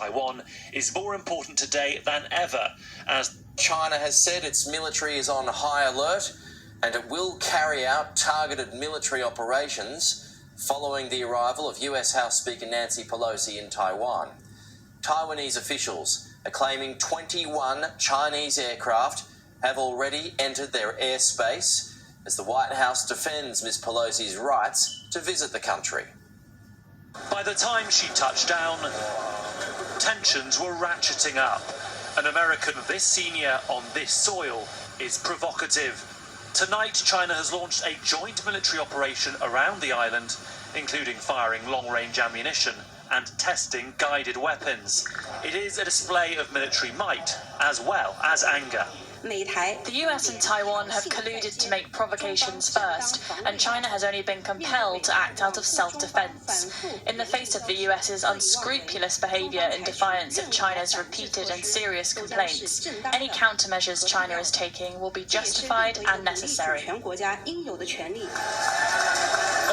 Taiwan is more important today than ever, as China has said its military is on high alert and it will carry out targeted military operations following the arrival of US House Speaker Nancy Pelosi in Taiwan. Taiwanese officials are claiming 21 Chinese aircraft have already entered their airspace as the White House defends Ms. Pelosi's rights to visit the country. by the time she touched down, tensions were ratcheting up. An American this senior on this soil is provocative. Tonight, China has launched a joint military operation around the island, including firing long-range ammunition and testing guided weapons. It is a display of military might as well as anger. The US and Taiwan have colluded to make provocations first, and China has only been compelled to act out of self-defense. In the face of the US's unscrupulous behavior in defiance of China's repeated and serious complaints, any countermeasures China is taking will be justified and necessary.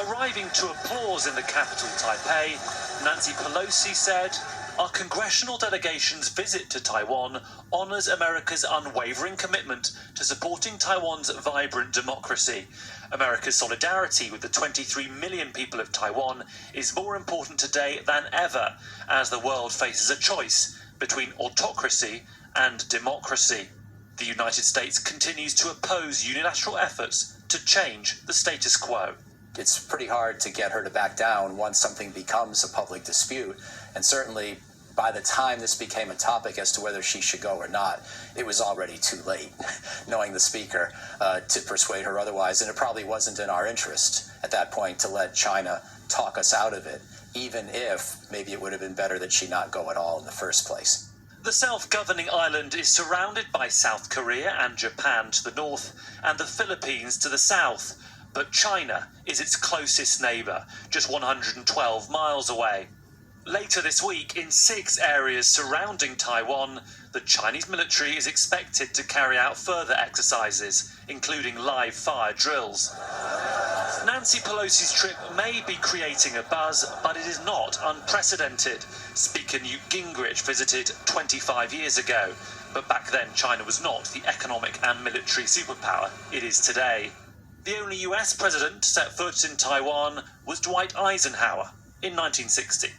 Arriving to applause in the capital, Taipei, Nancy Pelosi said, "Our congressional delegation's visit to Taiwan honours America's unwavering commitment to supporting Taiwan's vibrant democracy. America's solidarity with the 23 million people of Taiwan is more important today than ever as the world faces a choice between autocracy and democracy." The United States continues to oppose unilateral efforts to change the status quo. It's pretty hard to get her to back down once something becomes a public dispute, and certainly by the time this became a topic as to whether she should go or not, it was already too late, knowing the speaker, to persuade her otherwise. And it probably wasn't in our interest at that point to let China talk us out of it, even if maybe it would have been better that she not go at all in the first place. The self-governing island is surrounded by South Korea and Japan to the north and the Philippines to the south. But China is its closest neighbour, just 112 miles away. Later this week, in 6 areas surrounding Taiwan, the Chinese military is expected to carry out further exercises, including live fire drills. Nancy Pelosi's trip may be creating a buzz, but it is not unprecedented. Speaker Newt Gingrich visited 25 years ago, but back then China was not the economic and military superpower it is today. The only US president to set foot in Taiwan was Dwight Eisenhower in 1960.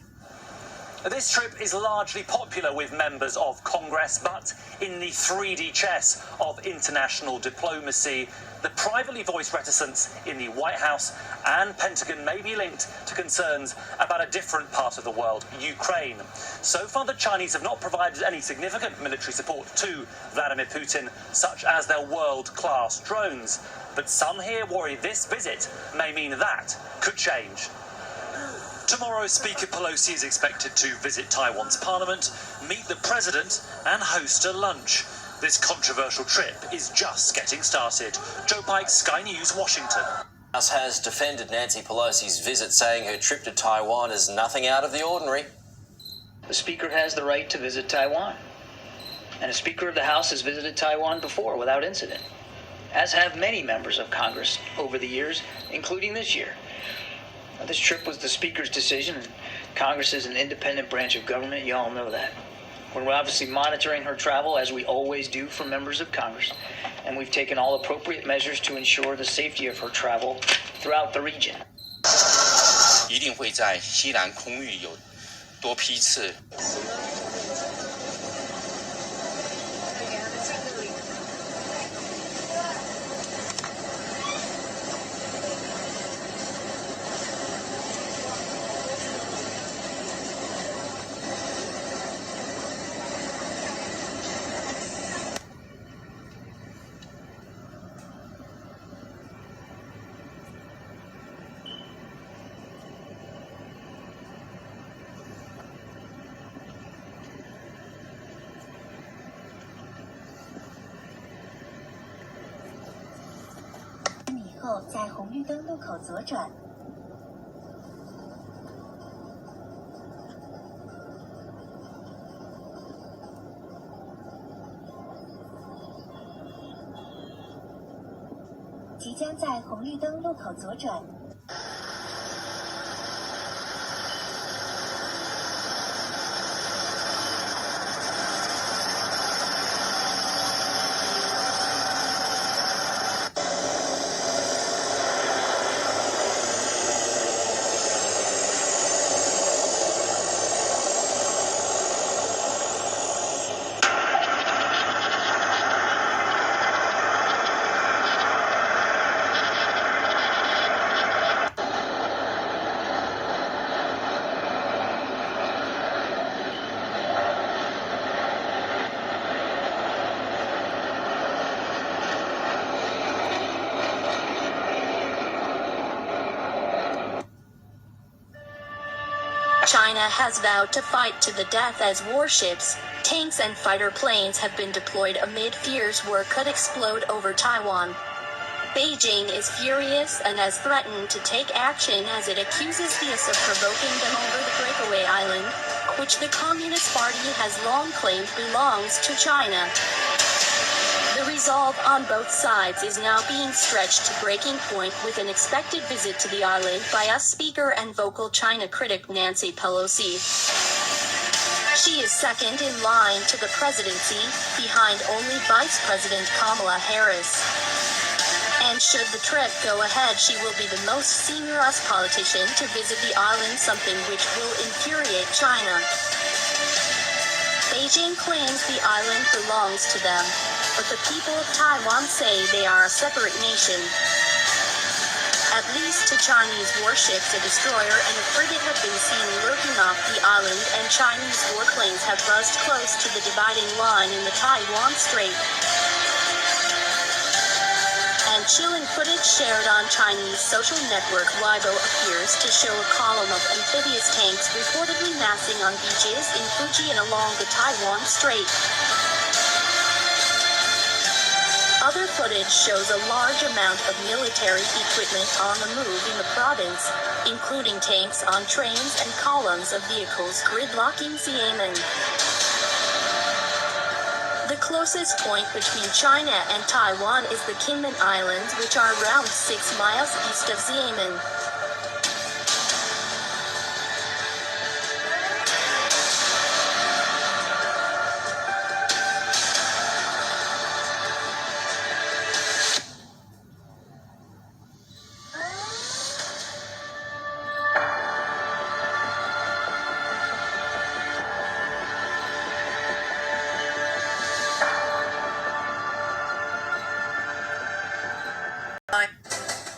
This trip is largely popular with members of Congress, but in the 3D chess of international diplomacy, the privately voiced reticence in the White House and Pentagon may be linked to concerns about a different part of the world, Ukraine. So far, the Chinese have not provided any significant military support to Vladimir Putin, such as their world-class drones. But some here worry this visit may mean that could change. Tomorrow, Speaker Pelosi is expected to visit Taiwan's parliament, meet the president and host a lunch. This controversial trip is just getting started. Joe Pike, Sky News, Washington. The House has defended Nancy Pelosi's visit, saying her trip to Taiwan is nothing out of the ordinary. The Speaker has the right to visit Taiwan, and a Speaker of the House has visited Taiwan before without incident, as have many members of Congress over the years, including this year. Now, this trip was the Speaker's decision, and Congress is an independent branch of government. You all know that. We're obviously monitoring her travel, as we always do for members of Congress, and we've taken all appropriate measures to ensure the safety of her travel throughout the region. 一定会在西南空域有多批次。后在红绿灯路口左转。即将在红绿灯路口左转。China has vowed to fight to the death as warships, tanks and fighter planes have been deployed amid fears war could explode over Taiwan. Beijing is furious and has threatened to take action as it accuses the US of provoking them over the breakaway island, which the Communist Party has long claimed belongs to China. The resolve on both sides is now being stretched to breaking point with an expected visit to the island by US Speaker and vocal China critic Nancy Pelosi. She is second in line to the presidency, behind only Vice President Kamala Harris. And should the trip go ahead, she will be the most senior US politician to visit the island, something which will infuriate China. Beijing claims the island belongs to them, but the people of Taiwan say they are a separate nation. At least two Chinese warships, a destroyer and a frigate have been seen lurking off the island, and Chinese warplanes have buzzed close to the dividing line in the Taiwan Strait. And chilling footage shared on Chinese social network Weibo appears to show a column of amphibious tanks reportedly massing on beaches in Fuji and along the Taiwan Strait. Other footage shows a large amount of military equipment on the move in the province, including tanks on trains and columns of vehicles gridlocking Xiamen. The closest point between China and Taiwan is the Kinmen Islands, which are around 6 miles east of Xiamen.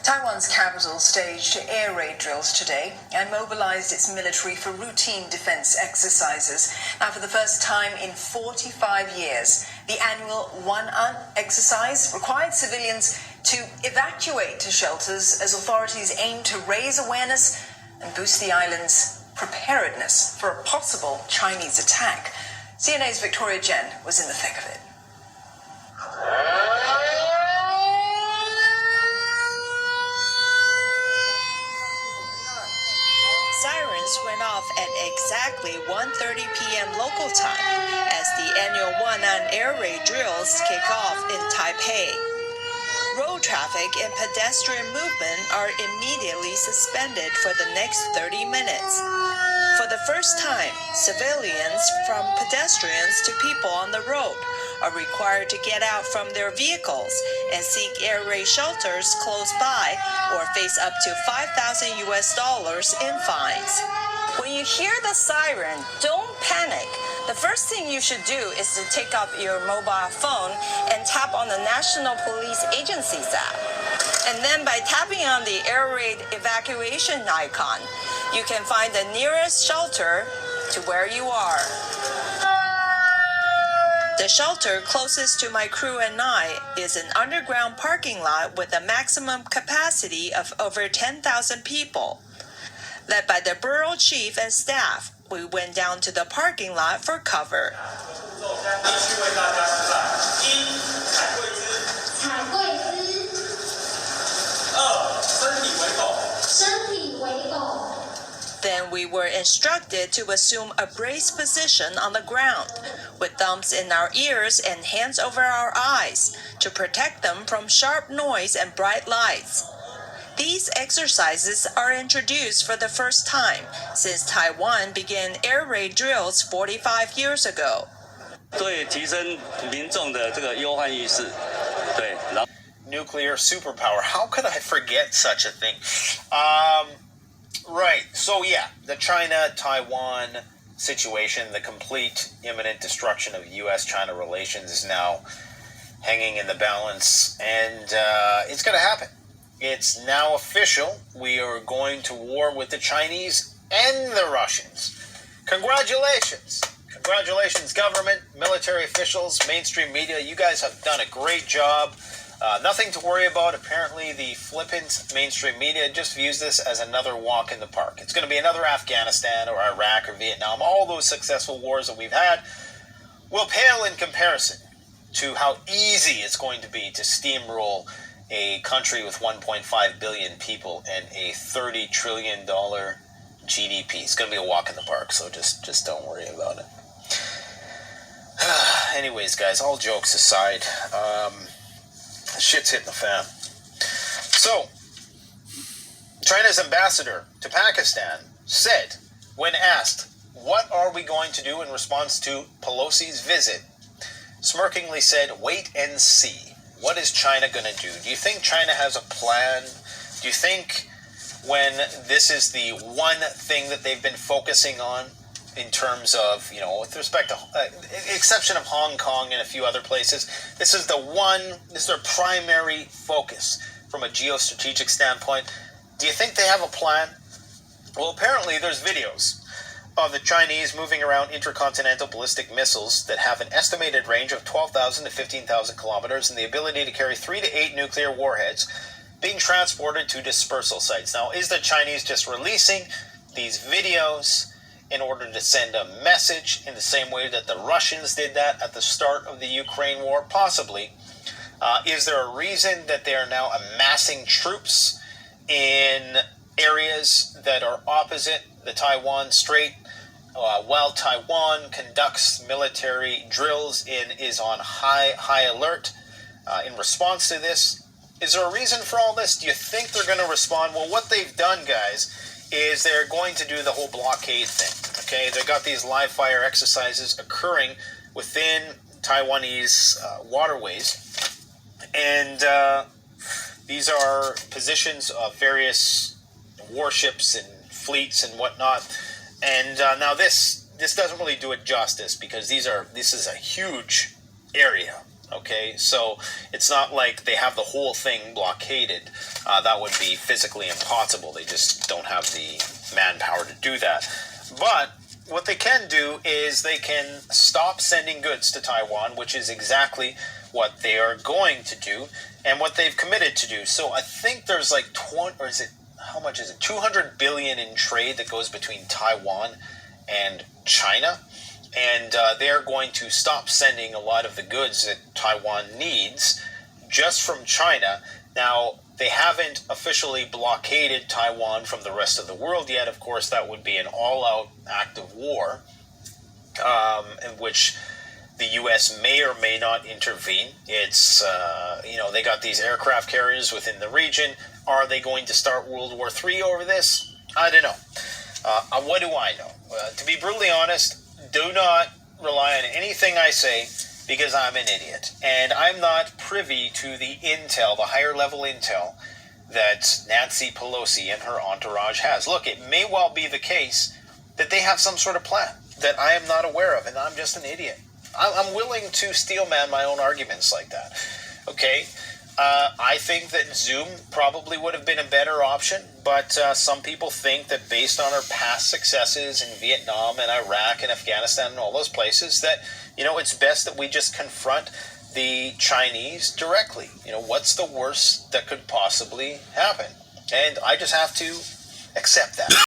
Taiwan's capital staged air raid drills today and mobilized its military for routine defense exercises. Now, for the first time in 45 years, the annual Wan'an exercise required civilians to evacuate to shelters as authorities aim to raise awareness and boost the island's preparedness for a possible Chinese attack. CNA's Victoria Jen was in the thick of it. Sirens went off at exactly 1:30 p.m. local time as the annual Wan'an air raid drills kick off in Taipei. Road traffic and pedestrian movement are immediately suspended for the next 30 minutes. For the first time, civilians, from pedestrians to people on the road, are required to get out from their vehicles and seek air raid shelters close by or face up to $5,000 in fines. When you hear the siren, don't panic. The first thing you should do is to take up your mobile phone and tap on the National Police Agency's app. And then by tapping on the air raid evacuation icon, you can find the nearest shelter to where you are. The shelter closest to my crew and I is an underground parking lot with a maximum capacity of over 10,000 people. Led by the borough chief and staff, we went down to the parking lot for cover. Then we were instructed to assume a braced position on the ground, with thumbs in our ears and hands over our eyes, to protect them from sharp noise and bright lights. These exercises are introduced for the first time since Taiwan began air raid drills 45 years ago. 对提升民众的这个忧患意识，对，然后 Nuclear superpower. How could I forget such a thing? Right. So yeah, the China-Taiwan situation, the complete imminent destruction of U.S.-China relations is now hanging in the balance, and it's going to happen. It's now official. We are going to war with the Chinese and the Russians. Congratulations. Congratulations, government, military officials, mainstream media. You guys have done a great job Nothing to worry about. Apparently, the flippant mainstream media just views this as another walk in the park. It's going to be another Afghanistan or Iraq or Vietnam. All those successful wars that we've had will pale in comparison to how easy it's going to be to steamroll a country with 1.5 billion people and a $30 trillion GDP. It's going to be a walk in the park, so just don't worry about it. Anyways, guys, all jokes aside, shit's hitting the fan. So, China's ambassador to Pakistan said, when asked, what are we going to do in response to Pelosi's visit, smirkingly said, wait and see. What is China going to do? Do you think China has a plan? Do you think when this is the one thing that they've been focusing on in terms of, with respect to, exception of Hong Kong and a few other places, this is their primary focus from a geostrategic standpoint. Do you think they have a plan? Well, apparently there's videos of the Chinese moving around intercontinental ballistic missiles that have an estimated range of 12,000 to 15,000 kilometers and the ability to carry 3 to 8 nuclear warheads being transported to dispersal sites. Now, is the Chinese just releasing these videos in order to send a message in the same way that the Russians did that at the start of the Ukraine war? Possibly. Is there a reason that they are now amassing troops in areas that are opposite the Taiwan Strait, while Taiwan conducts military drills and is on high alert in response to this? Is there a reason for all this? Do you think they're going to respond? Well, what they've done, guys, is they're going to do the whole blockade thing. Okay, they've got these live fire exercises occurring within Taiwanese waterways, and these are positions of various warships and fleets and whatnot. And now this doesn't really do it justice, because this is a huge area. Okay, so it's not like they have the whole thing blockaded. That would be physically impossible. They just don't have the manpower to do that. But what they can do is they can stop sending goods to Taiwan, which is exactly what they are going to do and what they've committed to do. So I think there's like 200 billion in trade that goes between Taiwan and China. And they're going to stop sending a lot of the goods that Taiwan needs just from China. Now, they haven't officially blockaded Taiwan from the rest of the world yet. Of course, that would be an all-out act of war in which the U.S. may or may not intervene. It's, they got these aircraft carriers within the region. Are they going to start World War III over this? I don't know. What do I know? To be brutally honest, do not rely on anything I say, because I'm an idiot. And I'm not privy to the intel, the higher level intel, that Nancy Pelosi and her entourage has. Look, it may well be the case that they have some sort of plan that I am not aware of, and I'm just an idiot. I'm willing to steelman my own arguments like that. Okay? I think that Zoom probably would have been a better option, but some people think that based on our past successes in Vietnam and Iraq and Afghanistan and all those places, that, it's best that we just confront the Chinese directly. What's the worst that could possibly happen? And I just have to accept that.